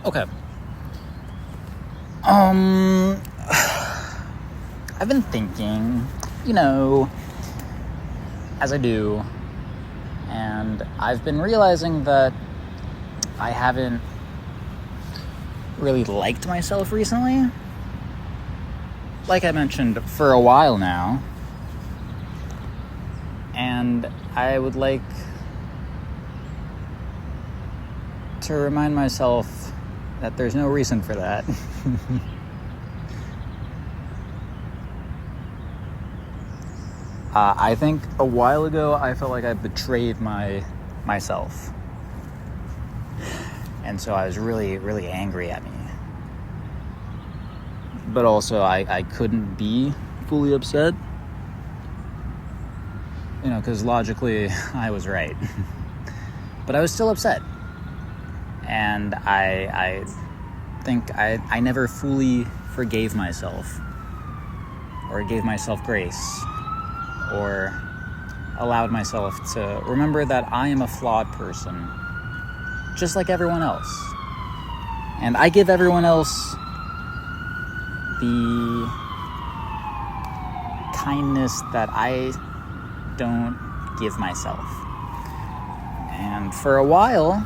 Okay. I've been thinking, as I do, and I've been realizing that I haven't really liked myself recently. Like I mentioned, for a while now. And I would like to remind myself that there's no reason for that. I think a while ago I felt like I betrayed myself. And so I was really, really angry at me. But also I couldn't be fully upset. Because logically I was right. But I was still upset. And I think I never fully forgave myself. Or gave myself grace. Or allowed myself to remember that I am a flawed person. Just like everyone else. And I give everyone else the kindness that I don't give myself. And for a while,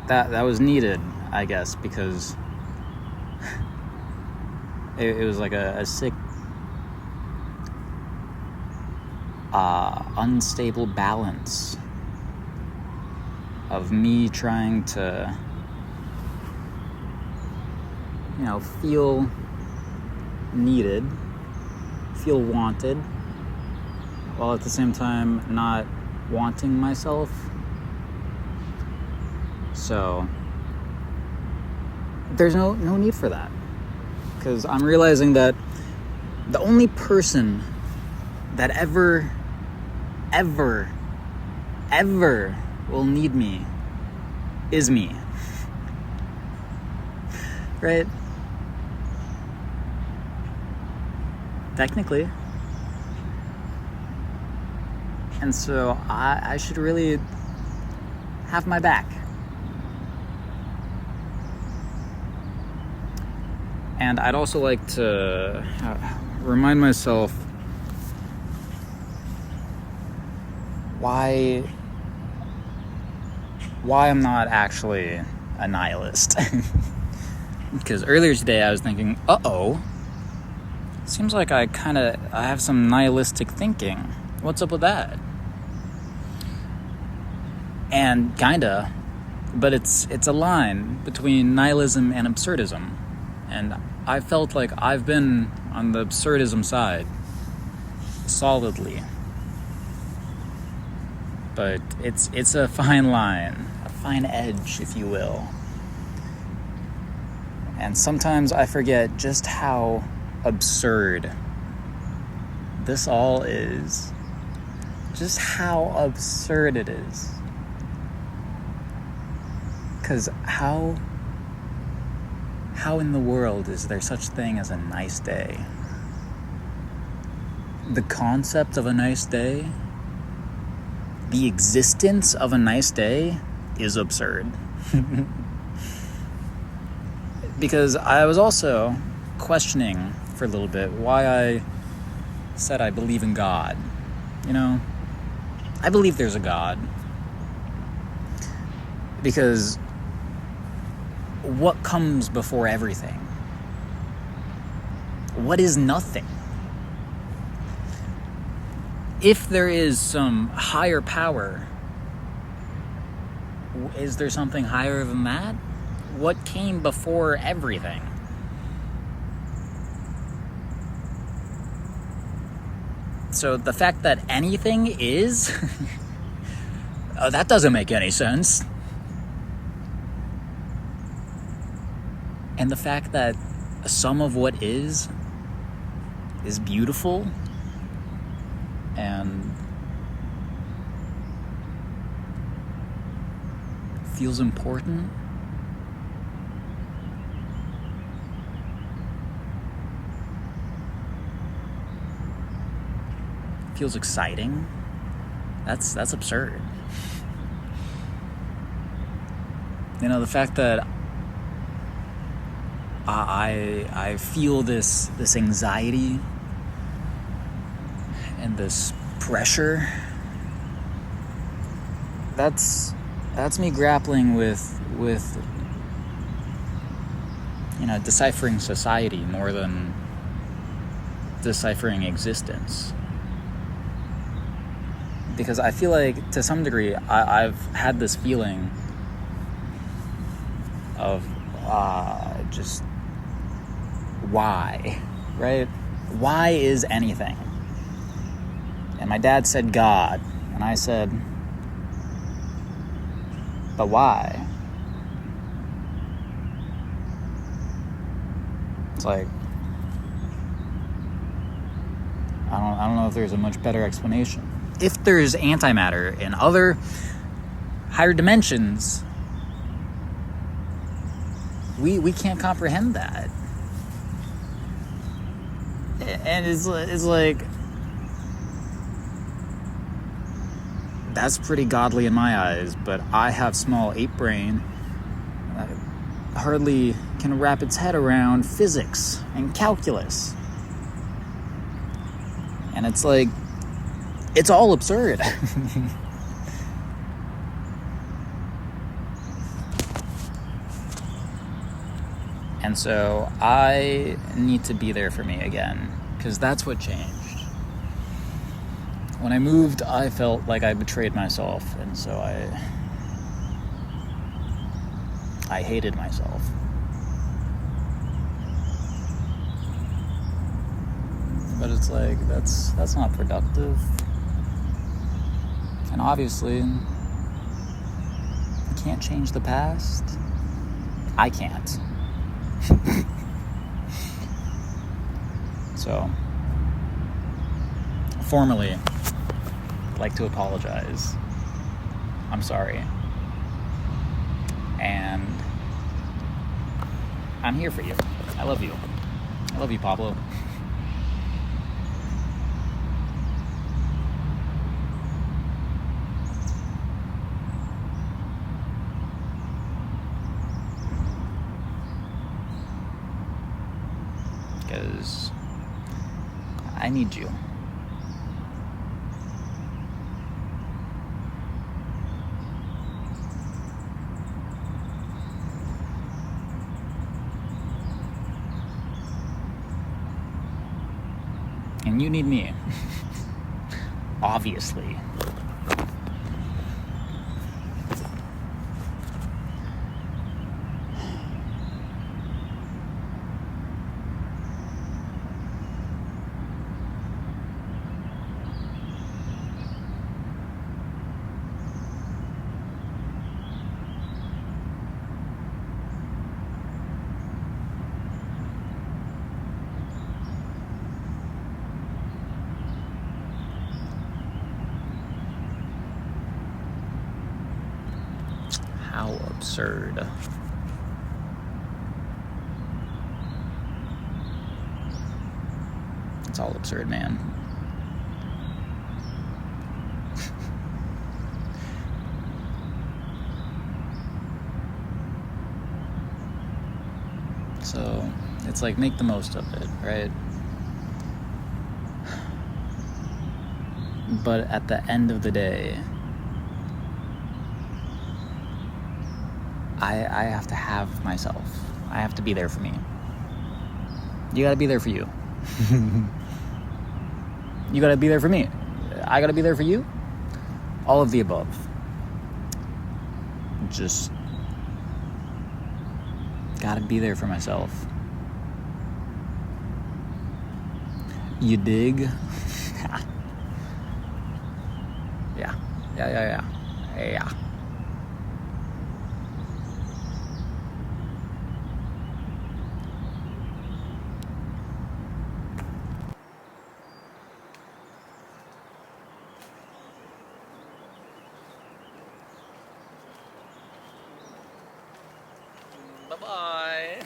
that was needed, I guess, because it was like a sick, unstable balance of me trying to, feel needed, feel wanted, while at the same time not wanting myself. So there's no need for that, because I'm realizing that the only person that ever will need me is me. Right? Technically. And so I should really have my back. And I'd also like to remind myself why I'm not actually a nihilist. Because earlier today I was thinking, seems like I have some nihilistic thinking. What's up with that? And kinda, but it's a line between nihilism and absurdism. And I felt like I've been on the absurdism side solidly. But it's a fine line, a fine edge, if you will. And sometimes I forget just how absurd this all is. Just how absurd it is. Because how in the world is there such thing as a nice day? The concept of a nice day, the existence of a nice day is absurd. Because I was also questioning for a little bit why I said I believe in God. I believe there's a God. Because what comes before everything? What is nothing? If there is some higher power, is there something higher than that? What came before everything? So the fact that anything is, that doesn't make any sense. And the fact that some of what is beautiful and feels important. Feels exciting. That's absurd. You know, the fact that I feel this anxiety and this pressure, that's me grappling with you know, deciphering society more than deciphering existence. Because I feel like, to some degree, I've had this feeling of just why, right? Why is anything? And my dad said God, and I said, but why? It's like, I don't know if there's a much better explanation. If there's antimatter in other higher dimensions, we can't comprehend that. And it's like, that's pretty godly in my eyes, but I have small ape brain. I hardly can wrap its head around physics and calculus. And it's like, it's all absurd. And so I need to be there for me again, because that's what changed. When I moved, I felt like I betrayed myself, and so I hated myself. But it's like, that's not productive. And obviously, you can't change the past. I can't. So, formally, I'd like to apologize. I'm sorry. And I'm here for you. I love you. I love you, Pablo. Because I need you. And you need me. Obviously. How absurd. It's all absurd, man. So, it's like, make the most of it, right? But at the end of the day, I have to have myself. I have to be there for me. You gotta be there for you. You gotta be there for me. I gotta be there for you. All of the above. Just gotta be there for myself. You dig? Yeah. Bye-bye.